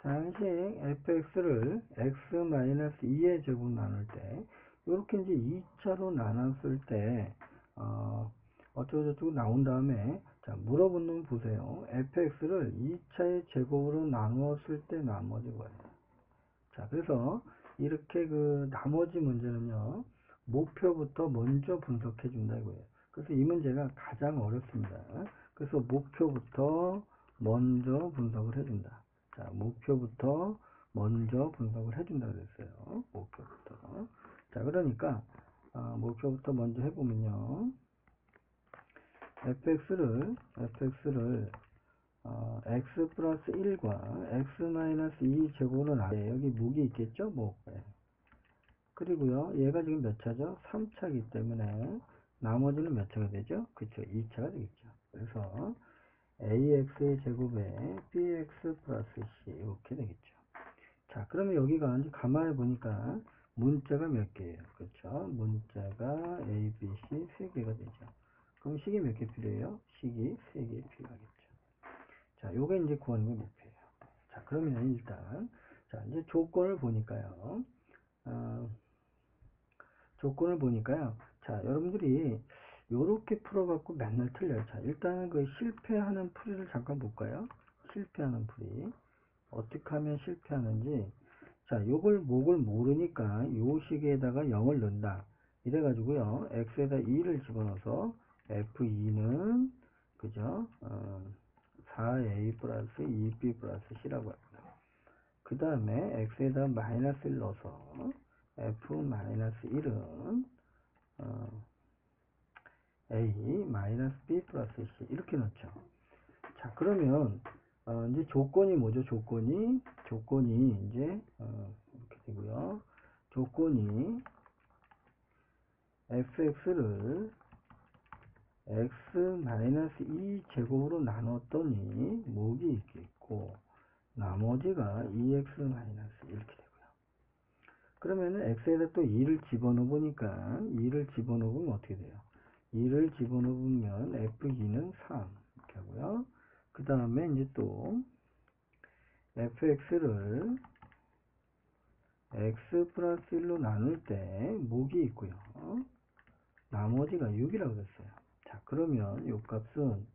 상식 fx를 x-2의 제곱 나눌 때, 이렇게 이제 2차로 나눴을 때, 어쩌고저쩌고 나온 다음에, 자, 물어본 놈 보세요. fx를 2차의 제곱으로 나누었을 때 나머지 거예요. 자, 그래서 이렇게 그 나머지 문제는요, 목표부터 먼저 분석해 준다 이거예요. 그래서 이 문제가 가장 어렵습니다. 그래서 목표부터 먼저 분석을 해준다. 자, 목표부터 먼저 분석을 해준다 그랬어요. 목표부터. 자, 그러니까 목표부터 먼저 해보면요, fx를 x 플러스 1과 x 마이너스 2 제곱으로 나눠. 여기 무기 있겠죠? 목. 그리고요, 얘가 지금 몇 차죠? 3차이기 때문에 나머지는 몇 차가 되죠? 그쵸, 2차가 되겠죠. 그래서 ax의 제곱에 bx 플러스 c 이렇게 되겠죠. 자, 그러면 여기가 이제 가만히 보니까 문자가 몇 개예요? 그렇죠? 문자가 a, b, c 3개가 되죠. 그럼 식이 몇 개 필요해요? 식이 3개 필요하겠죠. 자, 요게 이제 구하는 게 목표예요. 자, 그러면 일단, 자, 이제 조건을 보니까요. 자, 여러분들이 요렇게 풀어갖고 맨날 틀려요. 자, 일단은 그 실패하는 풀이를 잠깐 볼까요? 실패하는 풀이. 어떻게 하면 실패하는지. 자, 요걸 목을 모르니까 요 식에다가 0을 넣는다. 이래가지고요, x에다 2를 집어넣어서 f2는, 그죠? 4a 플러스 2b 플러스 c라고 합니다. 그 다음에 x에다 마이너스를 넣어서 f 마이너스 1은 a 마이너스 b 플러스 c 이렇게 넣죠. 자, 그러면 이제 조건이 뭐죠? 조건이 이제 이렇게 되고요. 조건이 fx를 x 마이너스 2 제곱으로 나눴더니 목이 있겠고, 나머지가 2x 마이너스 이렇게 되고요. 그러면은 x에다 또 2를 집어넣으니까 2를 집어넣으면 어떻게 돼요? 2를 집어넣으면 f2는 3 이렇게 하고요. 그 다음에 이제 또 fx를 x 플러스 1로 나눌 때 목이 있고요. 나머지가 6이라고 그랬어요. 자, 그러면 요 값은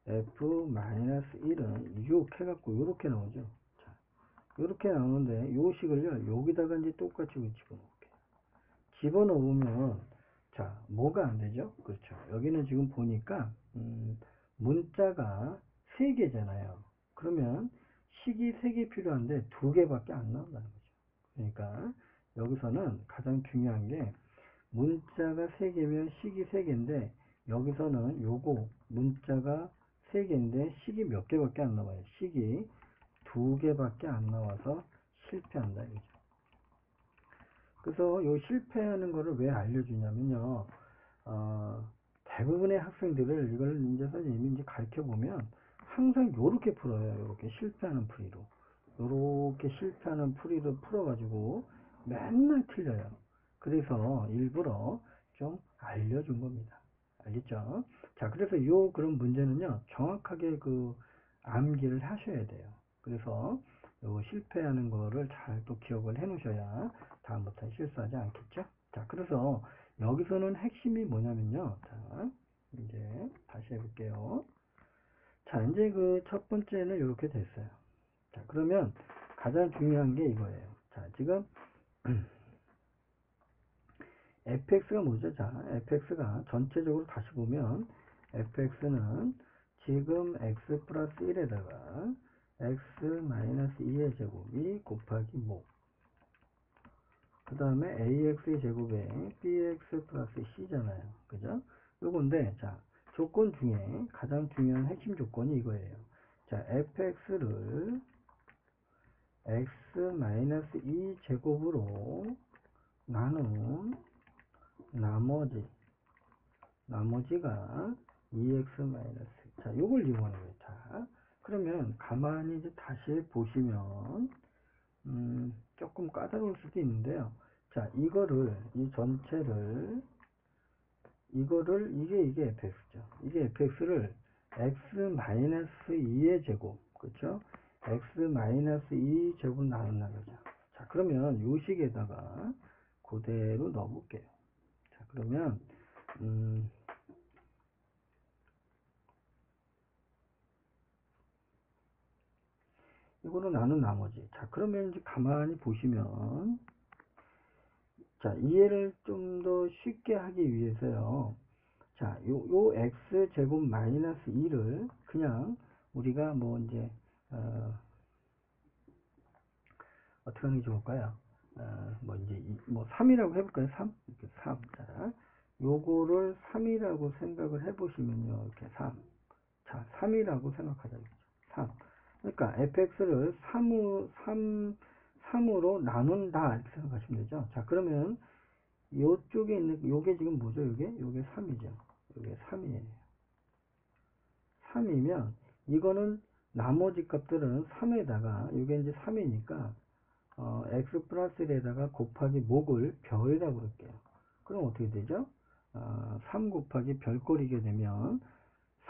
f-1은 6 해갖고 요렇게 나오죠. 자, 요렇게 나오는데 요 식을요, 여기다가 이제 똑같이 집어넣을게요. 집어넣으면, 자, 뭐가 안 되죠? 그렇죠. 여기는 지금 보니까, 문자가 3개잖아요. 그러면 식이 3개 필요한데 2개밖에 안 나온다는 거죠. 그러니까 여기서는 가장 중요한 게 문자가 3개면 식이 3개인데, 여기서는 요거 문자가 3개인데 식이 몇 개밖에 안 나와요. 식이 2개밖에 안 나와서 실패한다 이거죠. 그래서 요 실패하는 거를 왜 알려주냐면요, 대부분의 학생들을 이걸 이제 선생님이 이제 가르쳐 보면 항상 요렇게 풀어요. 요렇게 실패하는 풀이로. 요렇게 실패하는 풀이로 풀어가지고 맨날 틀려요. 그래서 일부러 좀 알려준 겁니다. 알겠죠? 자, 그래서 요 그런 문제는요, 정확하게 그 암기를 하셔야 돼요. 그래서 요 실패하는 거를 잘 또 기억을 해 놓으셔야 다음부터 실수하지 않겠죠? 자, 그래서 여기서는 핵심이 뭐냐면요. 자, 이제 다시 해볼게요. 자, 이제 그 첫 번째는 이렇게 됐어요. 자, 그러면 가장 중요한 게 이거예요. 자, 지금 fx가 뭐죠? 자, fx가 전체적으로 다시 보면 fx는 지금 x 플러스 1에다가 x 마이너스 2의 제곱이 곱하기 목, 그 다음에 ax의 제곱에 bx 플러스 c잖아요. 그죠? 요건데, 자, 조건 중에 가장 중요한 핵심 조건이 이거예요. 자, fx를 x 마이너스 2 제곱으로 나눈 나머지가 2x 마이너스. 자, 요걸 이용하는 거예요. 자, 그러면 가만히 이제 다시 보시면, 조금 까다로울 수도 있는데요. 자, 이 전체를, 이게 fx죠. 이게 fx를 x 마이너스 2의 제곱, 그렇죠? x 마이너스 2 제곱 나눈다 그죠. 자, 그러면 요 식에다가 그대로 넣어볼게요. 자, 그러면 이거로 나눈 나머지. 자, 그러면 이제 가만히 보시면, 자, 이해를 좀 더 쉽게 하기 위해서요. 자, 요 x 제곱 마이너스 2를 그냥 우리가 뭐 이제 어떻게 하는 게 좋을까요? 뭐 이제 뭐 3이라고 해볼까요? 3 이렇게 3. 자, 요거를 3이라고 생각을 해보시면요, 이렇게 3. 자, 3이라고 생각하자. 3. 그러니까 fx를 3으로 나눈다 이렇게 생각하시면 되죠. 자, 그러면 요쪽에 있는 요게 지금 뭐죠? 요게 3이죠. 요게 3이에요. 3이면 이거는 나머지 값들은 3에다가 요게 이제 3이니까 x 플러스 1에다가 곱하기 목을 별이라고 그럴게요. 그럼 어떻게 되죠? 3 곱하기 별꼴이게 되면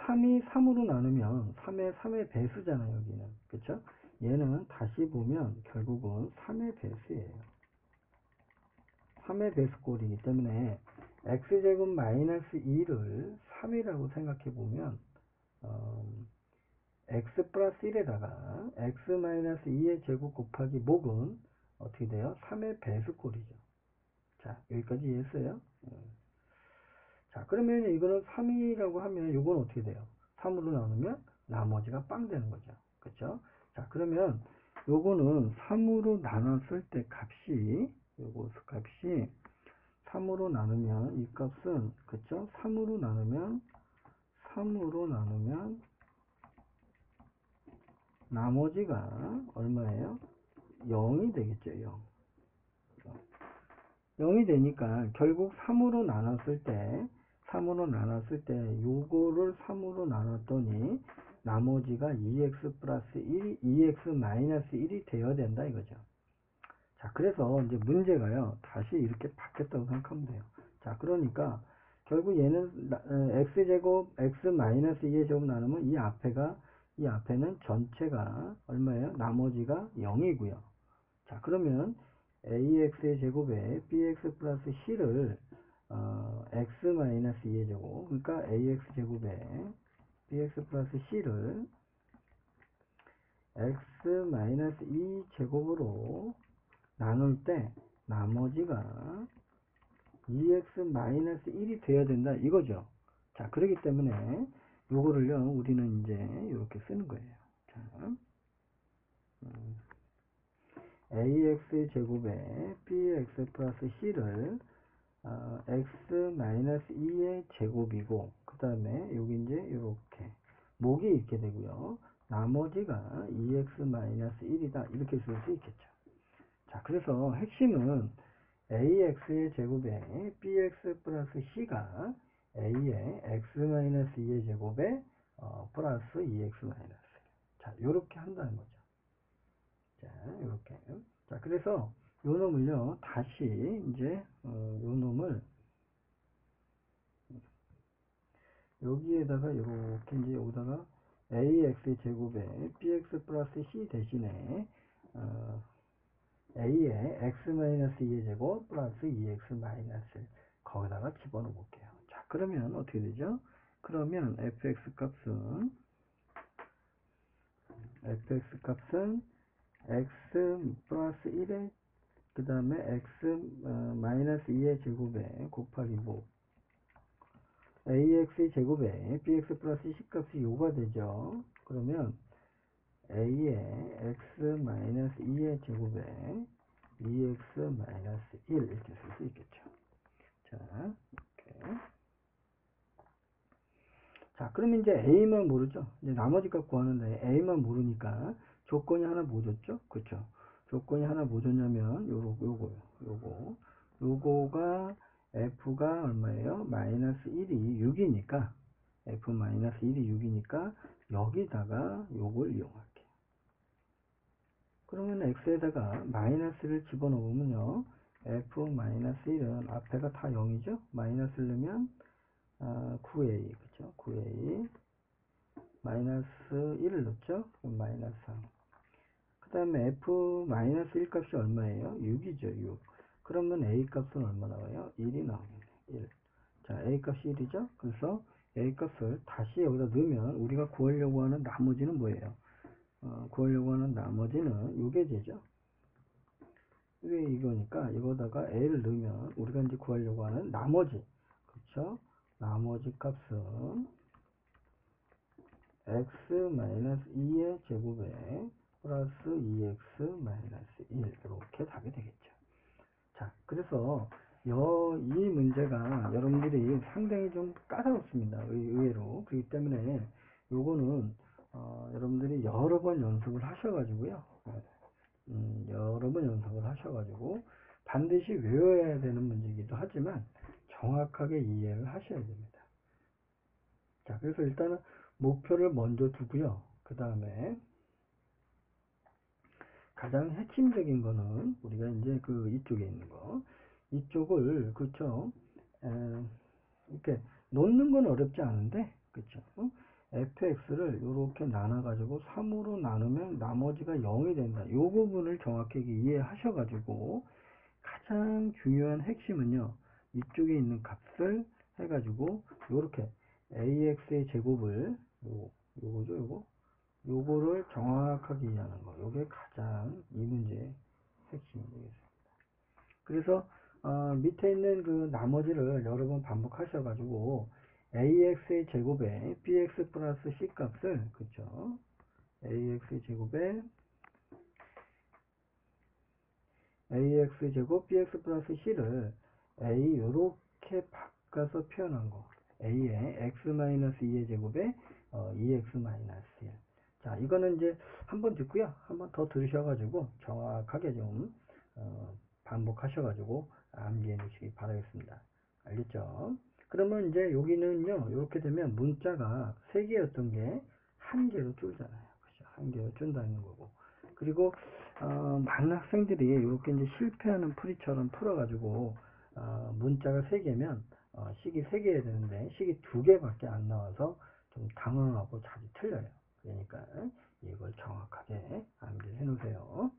3이 3으로 나누면 3의 배수잖아요. 여기는. 그쵸? 얘는 다시 보면 결국은 3의 배수예요. 3의 배수꼴이기 때문에 x제곱 마이너스 2를 3이라고 생각해 보면 x 플러스 1에다가 x 마이너스 2의 제곱 곱하기 목은 어떻게 돼요? 3의 배수꼴이죠. 자, 여기까지 이해했어요? 자, 그러면 이거는 3이라고 하면 이건 어떻게 돼요? 3으로 나누면 나머지가 빵 되는 거죠. 그쵸? 자, 그러면 요거는 3으로 나눴을 때 값이, 요거 값이 3으로 나누면 이 값은, 그쵸? 3으로 나누면 나머지가 얼마예요? 0이 되겠죠, 0. 0이 되니까 결국 3으로 나눴을 때 요거를 3으로 나눴더니 나머지가 2x 플러스 1, 2x 마이너스 1이 되어야 된다 이거죠. 자, 그래서 이제 문제가요, 다시 이렇게 바뀌었다고 생각하면 돼요. 자, 그러니까 결국 얘는 x제곱 x 마이너스 2의 제곱 나누면 이 앞에는 전체가 얼마예요? 나머지가 0이고요. 자, 그러면 ax의 제곱에 bx 플러스 c를 x 마이너스 2의 제곱, 그러니까 ax 제곱에 bx 플러스 c를 x 마이너스 2 제곱으로 나눌 때 나머지가 2x 마이너스 1이 돼야 된다 이거죠. 자, 그렇기 때문에 요거를요 우리는 이제 이렇게 쓰는 거예요. 자, ax 제곱에 bx 플러스 c를 x 마이너스 2의 제곱이고, 그 다음에 여기 이제 이렇게 목이 있게 되고요. 나머지가 2x 마이너스 1이다 이렇게 쓸 수 있겠죠. 자, 그래서 핵심은 ax의 제곱에 bx 플러스 c가 a의 x 마이너스 2의 제곱에 플러스 2x 마이너스. 자, 요렇게 한다는 거죠. 자, 요렇게. 자, 그래서 요 놈을요, 다시 이제 요 놈을 여기에다가 이렇게 이제 여기다가 ax 제곱에 bx 플러스 c 대신에 a의 x 마이너스 2의 제곱 플러스 2x 마이너스 거기다가 집어넣어 볼게요. 자, 그러면 어떻게 되죠? 그러면 fx 값은 x 플러스 1에 그 다음에 x 마이너스 2의 제곱에 곱하기 뭐 ax 제곱에 bx 플러스 c 값이 요가 되죠. 그러면 a의 x 마이너스 2의 제곱에 2x 마이너스 1 이렇게 쓸 수 있겠죠. 자, 이렇게. 자, 그러면 이제 a만 모르죠. 이제 나머지 값 구하는데 a만 모르니까 조건이 하나 뭐 줬죠? 그쵸? 조건이 하나 뭐 줬냐면 요거가 f가 얼마예요? 마이너스 1이 6이니까 f 마이너스 1이 6이니까 여기다가 요걸 이용할게요. 그러면 x에다가 마이너스를 집어넣으면요, f 마이너스 1은 앞에가 다 0이죠? 마이너스를 넣으면 9a, 그쵸? 9a 마이너스 1을 넣죠? 그럼 마이너스 3. 다음에 f-1 값이 얼마예요? 6이죠, 6. 그러면 a 값은 얼마 나와요? 1이 나오겠네, 1. 자, a 값이 1이죠? 그래서 a 값을 다시 여기다 넣으면 우리가 구하려고 하는 나머지는 뭐예요? 구하려고 하는 나머지는 요게 되죠. 이게 이거니까 이거다가 a를 넣으면 우리가 이제 구하려고 하는 나머지, 그쵸? 나머지 값은 x-2의 제곱에 플러스 2x-1 이렇게 답이 되겠죠. 자, 그래서 이 문제가 여러분들이 상당히 좀 까다롭습니다. 의외로. 그렇기 때문에 요거는 여러분들이 여러 번 연습을 하셔가지고요. 여러 번 연습을 하셔가지고 반드시 외워야 되는 문제이기도 하지만 정확하게 이해를 하셔야 됩니다. 자, 그래서 일단은 목표를 먼저 두고요. 그 다음에 가장 핵심적인 거는 우리가 이제 그 이쪽에 있는 거, 이쪽을 그쵸, 이렇게 놓는 건 어렵지 않은데, 그쵸, fx를 이렇게 나눠 가지고 3으로 나누면 나머지가 0이 된다. 이 부분을 정확하게 이해하셔 가지고 가장 중요한 핵심은요, 이쪽에 있는 값을 해 가지고 이렇게 ax의 제곱을 요거죠, 요거를 정확하게 이해하는 거. 요게 가장 이 문제의 핵심이 되겠습니다. 그래서 밑에 있는 그 나머지를 여러 번 반복하셔가지고 ax의 제곱에 bx 플러스 c 값을, 그쵸? ax의 제곱에 ax 제곱 bx 플러스 c를 a 요렇게 바꿔서 표현한 거. a의 x-2의 제곱에 2x-1. 자, 이거는 이제 한번 듣고요. 한번 더 들으셔가지고 정확하게 좀 반복하셔가지고 암기해 주시기 바라겠습니다. 알겠죠? 그러면 이제 여기는요, 이렇게 되면 문자가 3개였던 게 1개로 줄잖아요. 그죠? 1개로 준다는 거고. 그리고 많은 학생들이 이렇게 이제 실패하는 풀이처럼 풀어가지고 문자가 3개면 식이 3개여야 되는데 식이 2개밖에 안 나와서 좀 당황하고 자주 틀려요. 그러니까 이걸 정확하게 암기를 해 놓으세요.